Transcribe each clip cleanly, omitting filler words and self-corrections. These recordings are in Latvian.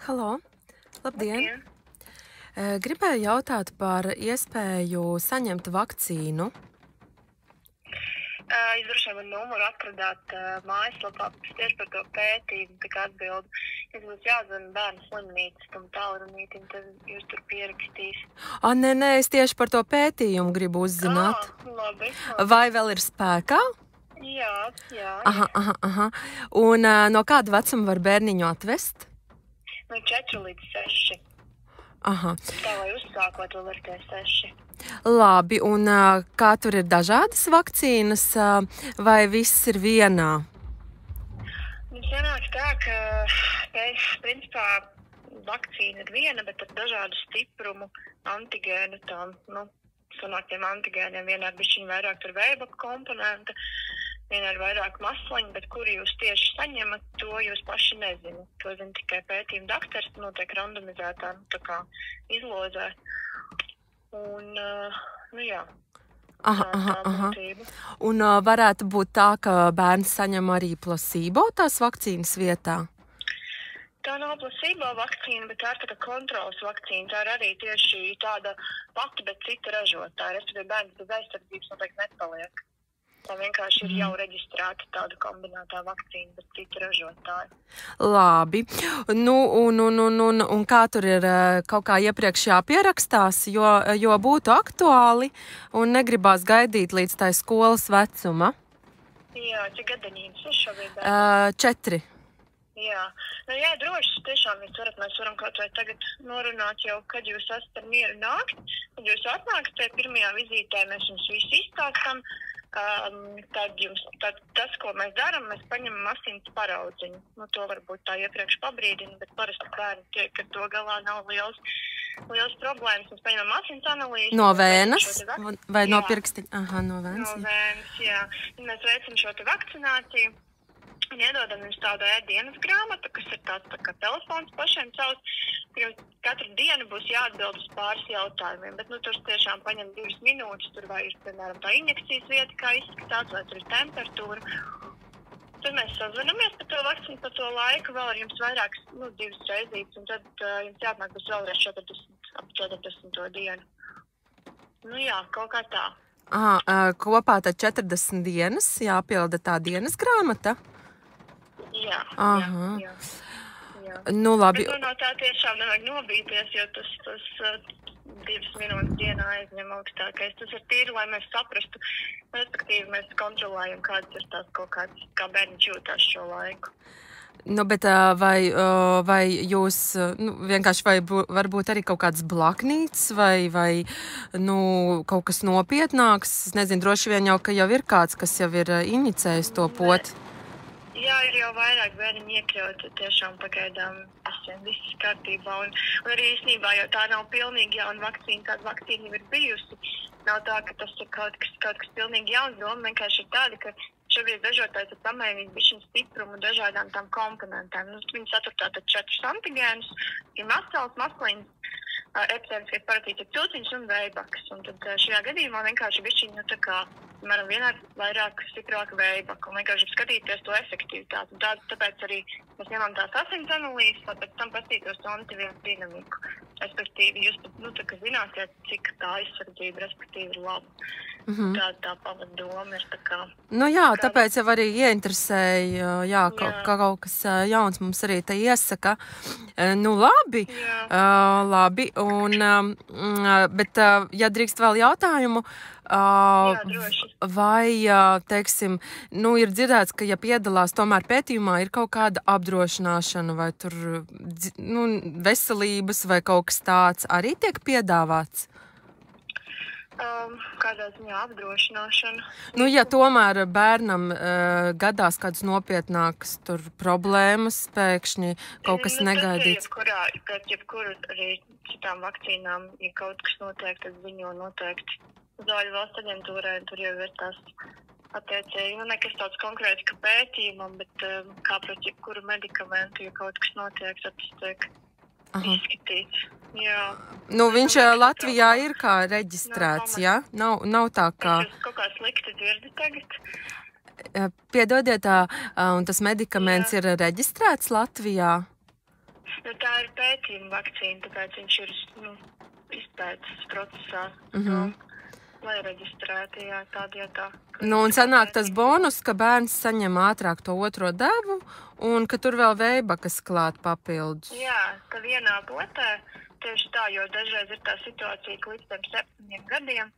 Halo, labdien! Labdien. Gribēju jautāt par iespēju saņemt vakcīnu. Jūs droši vien man numuru atradāt mājaslapā, tieši par to pētījumu, tā kā atbildu. Ja būs jāzvana bērnu slimnīcas, tam tālrunītim, tad jūs tur pierakstīs. Nē, es tieši par to pētījumu gribu uzzināt. Labi. Vai vēl ir spēkā? Jā. Aha. Un no kāda vecuma var bērniņu atvest? No 4 līdz 6. Aha. Tā, lai uzsākot vēl ar tie 6. Labi, un kā tur ir dažādas vakcīnas, vai viss ir vienā? Sanāk tā, ka principā vakcīna ir viena, bet ar dažādu stiprumu antigēnu tām, sanāk tiem antigēniem vienā ir bišķiņ vairāk tur vējbaka komponenta, vienā ir vairāk maslaņa, bet kuri jūs tieši saņemat, to jūs paši nezināt. To zina tikai pētījuma daktars, notiek randomizētā, tā kā izlozē. Un, jā. Aha. Un varētu būt tā, ka bērns saņem arī placebo tās vakcīnas vietā? Tā nav placebo vakcīna, bet tā ir tā kā kontrolas vakcīna. Tā ir arī tieši tāda pati, bet cita ražotāja. Respektīvi bērns bez aizsardzības noteikti nepaliek. Tā vienkārši ir jau reģistrēta tāda kombinētā vakcīna, bet cita ražotāja. Labi. Un kā tur ir kaut kā iepriekš jāpierakstās, jo būtu aktuāli un negribās gaidīt līdz tai skolas vecuma? Jā, cik gadiņības ir šobrīd? 4. Jā, droši, tiešām mēs varam kaut vai tagad norunāt jau, kad jūs esat ar mieru nākt. Kad jūs atnākat pie pirmajā vizītē, mēs jums visu izstāstam. Tad tas, ko mēs darām, mēs paņemam asins paraudziņu. To varbūt tā iepriekš pabrīdina, bet parasti bērni tiek ar to galā nav liels problēmas. Mēs paņemam asins analīzi. No vēnas? Vai no pirkstiņa? Aha, no vēnas. No vēnas, jā. Mēs veicam šo te vakcināciju un iedodam jums tādu ēdienas grāmatu, kas ir tāds tā kā telefons pašiem savs. Katru dienu būs jāatbild uz pāris jautājumiem, bet tur tiešām paņem 2 minūtes, tur vai ir, piemēram, tā injekcijas vieta, kā izskatās, vai tur ir temperatūra. Tad mēs sazvanamies par to vakcīnu, par to laiku, vēl ar jums vairākas, 2 reizītes, un tad jums jāatnāk būs vēlreiz 40. dienu. Jā, kaut kā tā. Kopā tad 40 dienas jāpilda tā dienas grāmata? Jā. Labi. Bet no tā tiešām nevajag nobīties, jo tas 2 minūtes dienā aizņem augstākais. Tas ir tīri, lai mēs saprastu, respektīvi mēs kontrolējam, kādas ir tās kaut kādas, kā bērniņš jūtās šo laiku. Bet vai jūs vienkārši varbūt arī kaut kāds blaknīts vai kaut kas nopietnāks? Es nezinu, droši vien jau, ka jau ir kāds, kas jau ir inicējis to potu. Jā, ir jau vairāk bērniņi iekļauti, tiešām pagaidām viss kārtībā. Un arī īstenībā, jo tā nav pilnīgi jauna vakcīna, tāda vakcīna jau ir bijusi. Nav tā, ka tas ir kaut kas pilnīgi jauns. Doma vienkārši ir tāda, ka šobrīd dažotājs ir pamainījis bišķiņu stiprumu dažādām tām komponentām. Viņi satur tātad 4 antigēnus, ir masals, maslīns, epidēmiskie paratīti ciltiņš un vējbakas. Un tad šajā gadījumā vienkārši bišķiņu tā kā, piemēram, vienā ir vairāk stiprāka vējbaka un vienkārši skatīties to efektivitāti. Tāpēc arī mēs ņemam tās asins analīzes, lai pēc tam paskatītos to antivielu dinamiku. Respektīvi, jūs tā kā zināsiet, cik tā aizsardzība respektīvi ir laba. Tā pavadoma ir tā kā... tāpēc jau arī ieinteresēja, kaut kas jauns mums arī te iesaka. Labi. Bet, ja drīkst vēl jautājumu, vai, teiksim, ir dzirdēts, ka, ja piedalās tomēr pētījumā, ir kaut kāda apdrošināšana vai tur, veselības vai kaut kas tāds arī tiek piedāvāts? Kādā ziņā apdrošināšana? Ja tomēr bērnam gadās kādas nopietnākas tur problēmas, pēkšņi kaut kas negaidīts. Jebkuru arī citām vakcīnām, ja kaut kas notiek, tad ziņo noteikti Zāļu valsts aģentūrai, tur jau ir tās attiecīgi, nekas tāds konkrēts kā pētījumam, bet kā pret jebkuru medikamentu, ja kaut kas notiek, tad tas tiek izskatīts. Jā. Viņš Latvijā ir kā reģistrēts, jā? Nav tā kā... Es kaut kā slikti dzirdu tagad. Piedodiet, un tas medikaments ir reģistrēts Latvijā? Nu, tā ir pētījuma vakcīna, tāpēc viņš ir izpētes procesā, lai reģistrētu, jā, tādā vietā. Nu, un sanāk tas bonus, ka bērns saņem ātrāk to otro devu, un ka tur vēl veibakas klāt papildus. Jā, ka vienā potē tieši tā, jo dažreiz ir tā situācija, ka līdz tiem 7 gadiem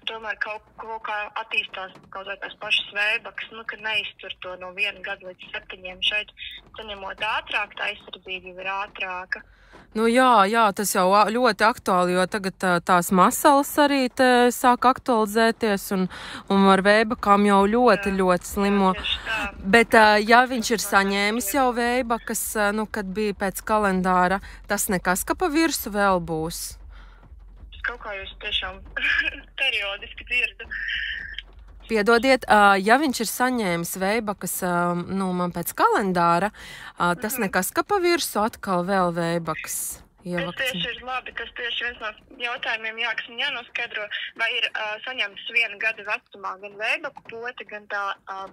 tomēr kaut kā attīstās kaut vai tās pašas veibakas, ka neiztur to no 1 gada līdz 7. Šeit, saņemot ātrāk, tā aizsardzība jau ir ātrāka. Nu jā, tas jau ļoti aktuāli, jo tagad tās masalas arī sāk aktualizēties, un ar veibakām jau ļoti slimo. Bet, ja viņš ir saņēmis jau veibakas, kad bija pēc kalendāra, tas nekas, ka pa virsu vēl būs? Kaut kā jūs tiešām periodiski dzirdu. Piedodiet, ja viņš ir saņēmis veibakas, man pēc kalendāra, tas nekas, ka pa virsu atkal vēl veibakas ievakcina. Tas tieši ir labi, tas tieši viens no jautājumiem, kas man jānoskaidro, vai ir saņemts 1 gada vecumā gan veibaku pota, gan tā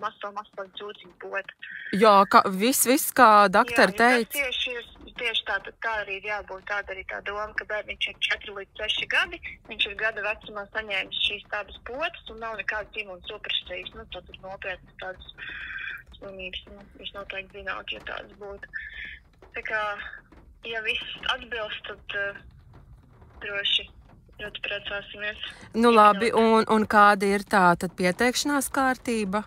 maso dzūciņu pota. Jā, viss, kā doktori teica. Tieši tā arī ir jābūt, tāda arī tā doma, ka bērniņš ir 4 līdz 6 gadi, viņš ir gada vecumā saņēmis šīs tādas potas un nav nekādas imunsupresijas, tad ir nopietnas tādas slimības, viņš noteikti zinātu, ja tādas būtu. Tā kā, ja viss atbilst, tad droši ļoti priecāsimies. Nu labi, un kāda ir tā tad pieteikšanās kārtība?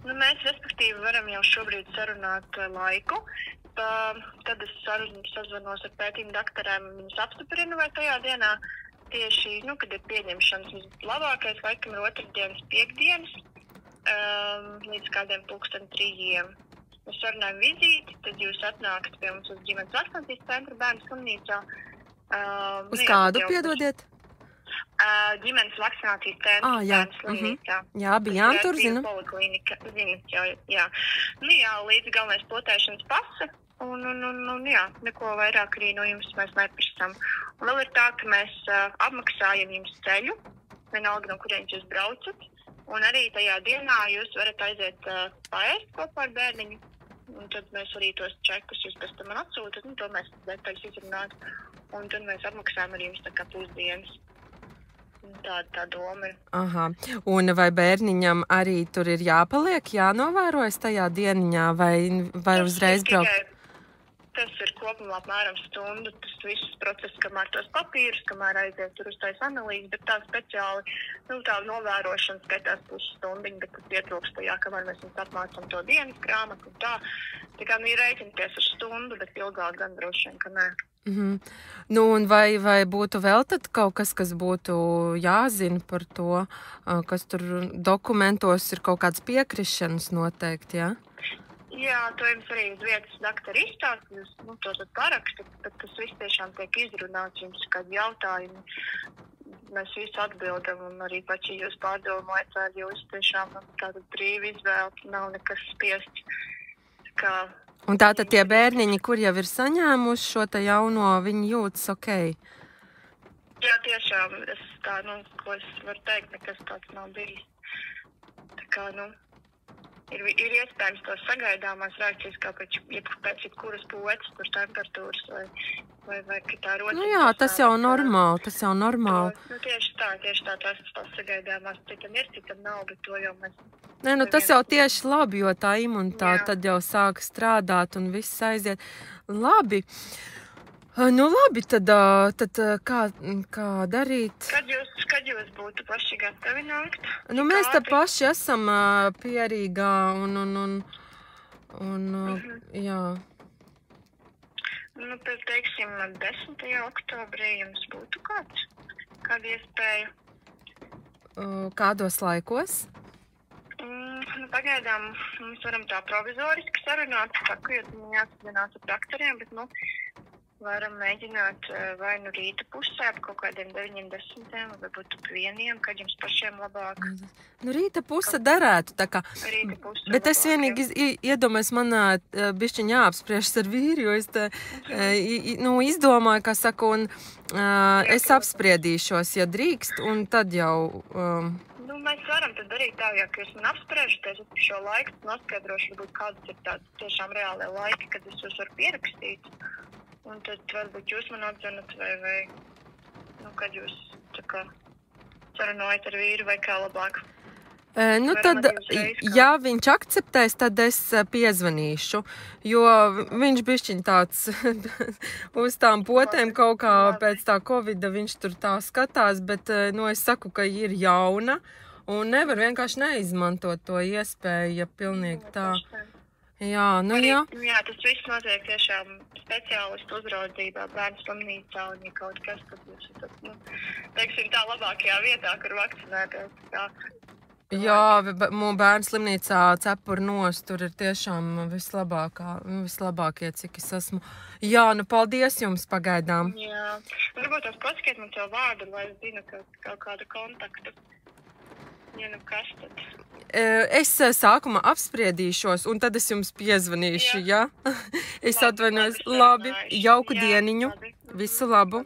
Mēs, respektīvi, varam jau šobrīd sarunāt laiku. Tad es sazvanos ar pētījumu doktoriem, viņus apstiprinu, vai tajā dienā tieši, kad ir pieņemšanas labākais, laikam ir otrdienas, piekdienas, līdz kādiem 3:00. Mēs sarunājam vizīti, tad jūs atnākat pie mums uz ģimenes vakcinācijas centra bērnu slimnīcā. Uz kādu, piedodiet? Ģimenes vakcinācijas centra bērnu slimnīcā. Jā, bijām tur, zinām. Poliklinika, jā. Līdz galvenais potēšanas pasa. Un neko vairāk arī no jums mēs neprasām. Un vēl ir tā, ka mēs apmaksājam jums ceļu, vienalga no kurienes jūs braucat, un arī tajā dienā jūs varat aiziet paēst kopā ar bērniņu, un tad mēs arī tos čekus jūs pēc tam man atsūtat, to mēs detaļas izrunāt, un tad mēs apmaksājam arī jums tā kā pusdienas. Tā doma ir. Aha, un vai bērniņam arī tur ir jāpaliek, jānovērojas tajā dieniņā, vai uzreiz braukt? Tas ir kopumā apmēram stundu, tas viss process, kamēr tos papīrus, kamēr aiziet tur uz tais analīzes, bet tā speciāli, tā novērošana skaitās pusstundiņa, bet tas ietrūkst tajā, kamēr mēs jums apmācam to dienas grāmatu un tā. Tā kā ir rēķināties ar stundu, bet ilgāk gan droši vien, ka nē. Nu, un vai būtu vēl tad kaut kas būtu jāzina par to, kas tur dokumentos ir kaut kāds piekrišanas noteikti, jā? Jā, to jums arī uz vietas doktori izstāst, jūs to tad parakstat, bet tas viss tiešām tiek izrunāts, jums kādi jautājumi, mēs visu atbildam, un arī pat, ja jūs pārdomājat, vai jūs tiešām tāda brīva izvēle, nav nekas spiests. Un tātad tie bērniņi, kur jau ir saņēmuši šo te jauno, viņi jūtas ok? Jā, tiešām, ko es varu teikt, nekas tāds nav bijis. Tā kā, ir iespējams tos sagaidāmās reakcijas, kā pēc jebkuras potes, tur temperatūras vai tā rociņa. Nu jā, tas jau normāli. Tieši tā, tās sagaidāmās, citam ir, citam nav, bet to jau mēs... Nē, tas jau tieši labi, jo tā imunitāte tad jau sāk strādāt un viss aiziet. Labi. Tad kā darīt? Kad jūs būtu paši gatavi nākt? Mēs te paši esam Pierīgā jā. Teiksim, 10. oktobrī jums būtu kāda iespēja? Kādos laikos? Pagaidām mēs varam tā provizoriski sarunāt, sakot, jāsazinās ar doktoriem, bet, varam mēģināt vai rīta pusē, kaut kādiem 9-10, vai varbūt 1, kad jums pašiem labāk. Rīta puse darētu, tā kā. Rīta puse bet labāk, es vienīgi iedomājos, man bišķiņ jāapspriežas ar vīri, jo es izdomāju, kā saku, un es apspriedīšos, ja drīkst, un tad jau... mēs varam tad darīt tā, ja jūs man apspriežaties par šo laiku, noskaidrošu, varbūt kādas ir tāds tiešām reālie laiki, kad es jūs varu pierakstīt. Un tad varbūt jūs man atzvanat vai kad jūs tā kā sarunājat ar vīru vai kā labāk. Nu tad, ja viņš akceptēs, tad es piezvanīšu, jo viņš bišķiņ tāds uz tām potēm kaut kā pēc tā Covida viņš tur tā skatās, bet, es saku, ka ir jauna un nevar vienkārši neizmantot to iespēju, ja pilnīgi tā. Jā, jā. Jā, tas viss notiek tiešām speciālistu uzraudzībā, bērnu slimnīcā un ja kaut kas, tad jūs teiksim tā labākajā vietā, kur vakcinēties. Tā. Jā, bērnu slimnīcā cepur nost, tur ir tiešām vislabākie, cik es esmu. Jā, paldies jums pagaidām. Jā, varbūt tās pasakiet man savu vārdu, lai es zinu, ka kaut kādu kontaktu. Ja kas tad? Es sākumā apspriedīšos, un tad es jums piezvanīšu, jā? Es atvainojos. Labi, jauku dieniņu. Visu labu.